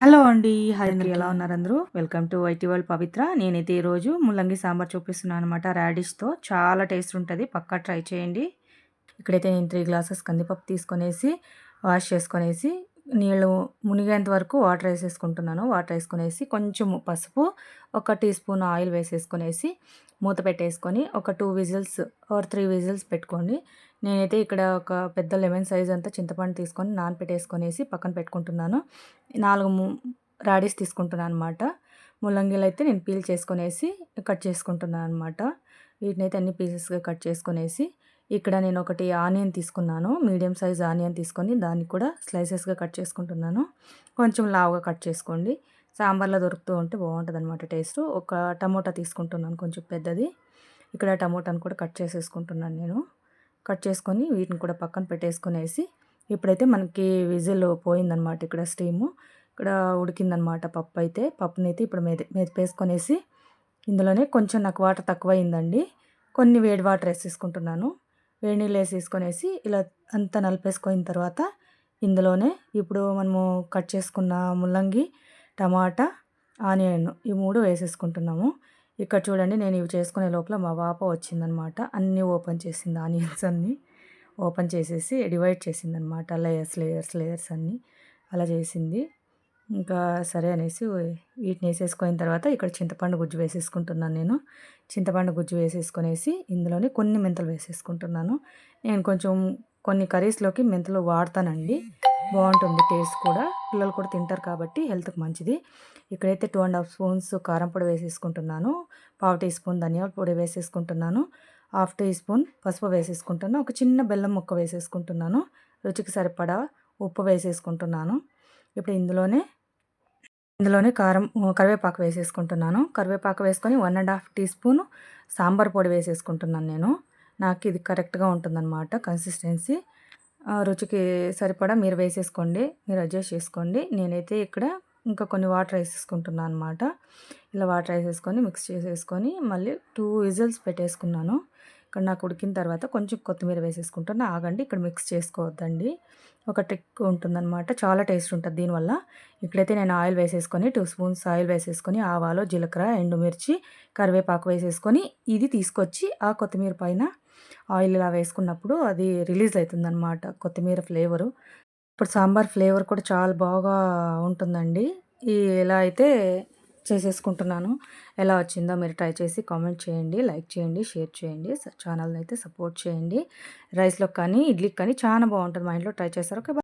Hello అండి. Hi అందరికి. అందరికీ. ఎలా ఉన్నారు అందరూ? వెల్కమ్ టు ఐటీ వరల్డ్ పవిత్ర. నేనైతే ఈరోజు ముల్లంగి సాంబార్ చూపిస్తున్నాను అనమాట రాడిష్‌తో. చాలా టేస్ట్ ఉంటది. పక్కా ట్రై చేయండి. ఇక్కడైతే నేను 3 గ్లాసెస్ కందిపప్పు తీసుకొనేసి, వాష్ చేసుకొనేసి, నీళ్ళు మునిగేంత వరకు వాటర్ ఏసేసుకుంటున్నాను. వాటర్ ఏసుకొనేసి, కొంచెం పసుపు, ఒక టీ స్పూన్ ఆయిల్ వేసేసుకొనేసి, మూత పెట్టేసుకొని, ఒక 2 విజిల్స్ ఆర్ 3 విజిల్స్ పెట్టుకోండి. నేనైతే ఇక్కడ ఒక పెద్ద లెమన్ సైజ్ అంతా చింతపండు తీసుకొని నానపెట్టేసుకొనేసి పక్కన పెట్టుకుంటున్నాను. 4 రాడీస్ తీసుకుంటున్నాను అనమాట. ముల్లంగిలైతే నేను పీల్ చేసుకొనేసి కట్ చేసుకుంటున్నాను అనమాట. వీటినైతే అన్ని పీసెస్‌గా కట్ చేసుకొనేసి, ఇక్కడ నేను ఒకటి ఆనియన్ తీసుకున్నాను. మీడియం సైజ్ ఆనియన్ తీసుకొని దాన్ని కూడా స్లైసెస్‌గా కట్ చేసుకుంటున్నాను. కొంచెం లావుగా కట్ చేసుకోండి. సాంబార్‌లో దొరుకుతూ ఉంటే బావుంటదనమాట టేస్టు. ఒక టమోటా తీసుకుంటున్నాను కొంచెం పెద్దది. ఇక్కడ టమోటాను కూడా కట్ చేసేసుకుంటున్నాను నేను. కట్ చేసుకొని వీటిని కూడా పక్కన పెట్టేసుకొనేసి, ఇప్పుడైతే మనకి విజిల్ పోయిందనమాట ఇక్కడ స్టీము. ఇక్కడ ఉడికిందనమాట పప్పయితే. పప్పునైతే ఇప్పుడు మెదిపేసుకొనేసి, ఇందులోనే కొంచెం నాకు వాటర్ తక్కువయిందండి. కొన్ని వేడి వాటర్ ఏసేసుకుంటున్నాను. వేడి నీళ్ళు ఏసేసుకొనేసి ఇలా అంతా నలిపేసుకొయిన తర్వాత, ఇందులోనే ఇప్పుడు మనము కట్ చేసుకున్న ముల్లంగి, టమాటా, ఆనియన్ ఈ 3 వేసేసుకుంటున్నాము. ఇక్కడ చూడండి నేను ఇవి చేసుకునే లోపల మా పాప వచ్చిందనమాట. అన్నీ ఓపెన్ చేసింది ఆనియన్స్ అన్నీ. ఓపెన్ చేసేసి డివైడ్ చేసిందనమాట. లేయర్స్ అన్నీ. అలా చేసింది. ఇంకా సరే అనేసి వీటినేసేసుకొయిన తర్వాత ఇక్కడ చింతపండు గుజ్జు వేసేసుకుంటున్నాను నేను. చింతపండు గుజ్జు వేసేసుకొనేసి ఇందులోనే కొన్ని మెంతులు వేసేసుకుంటున్నాను. నేను కొంచెం కొన్ని కర్రీస్‌లోకి మెంతులు వాడతానండి. బావుంటుంది టేస్ట్ కూడా. పిల్లలు కూడా తింటారు కాబట్టి హెల్త్‌కి మంచిది. ఇక్కడైతే 2 ½ స్పూన్స్ కారం పొడి వేసేసుకుంటున్నాను. పావు టీ స్పూన్ ధనియాల పొడి వేసేసుకుంటున్నాను. హాఫ్ టీ స్పూన్ పసుపు వేసేసుకుంటున్నా. ఒక చిన్న బెల్లం ముక్క వేసేసుకుంటున్నాను. రుచికి సరిపడా ఉప్పు వేసేసుకుంటున్నాను. ఇప్పుడు ఇందులోనే కరివేపాకు వేసేసుకుంటున్నాను. కరివేపాకు వేసుకొని 1 ½ టీ స్పూను సాంబార్ పొడి వేసేసుకుంటున్నాను నేను. నాకు ఇది కరెక్ట్‌గా ఉంటుందన్నమాట కన్సిస్టెన్సీ. రుచికి సరిపడా మీరు వేసేసుకోండి. మీరు అడ్జస్ట్ చేసుకోండి. నేనైతే ఇక్కడ ఇంకా కొన్ని వాటర్ ఏసేసుకుంటున్నాను అనమాట. ఇలా వాటర్ ఏసేసుకొని మిక్స్ చేసేసుకొని మళ్ళీ 2 విజిల్స్ పెట్టేసుకున్నాను. ఇక్కడ నాకు ఉడికిన తర్వాత కొంచెం కొత్తిమీర వేసేసుకుంటున్నా. ఆగండి ఇక్కడ మిక్స్ చేసుకోవద్దండి. ఒక ట్రిక్ ఉంటుందన్నమాట. చాలా టేస్ట్ ఉంటది దీనివల్ల. ఇక్కడైతే నేను ఆయిల్ వేసేసుకొని 2 స్పూన్స్ ఆయిల్ వేసేసుకొని ఆవాలు, జీలకర్ర, ఎండుమిర్చి, కరివేపాకు వేసేసుకొని ఇది తీసుకొచ్చి ఆ కొత్తిమీర పైన ఆయిల్ ఇలా వేసుకున్నప్పుడు అది రిలీజ్ అయితుందనమాట కొత్తిమీర ఫ్లేవరు. ఇప్పుడు సాంబార్ ఫ్లేవర్ కూడా చాలా బాగా ఉంటుందండి. ఇలా అయితే చేసేసుకుంటున్నాను. ఎలా వచ్చిందో మీరు ట్రై చేసి కామెంట్ చేయండి, లైక్ చేయండి, షేర్ చేయండి. ఛానల్‌ని అయితే సపోర్ట్ చేయండి. రైస్‌లోకి కానీ, ఇడ్లీకి కానీ చాలా బావుంటది. మా ఇంట్లో ట్రై చేశారు. ఓకే.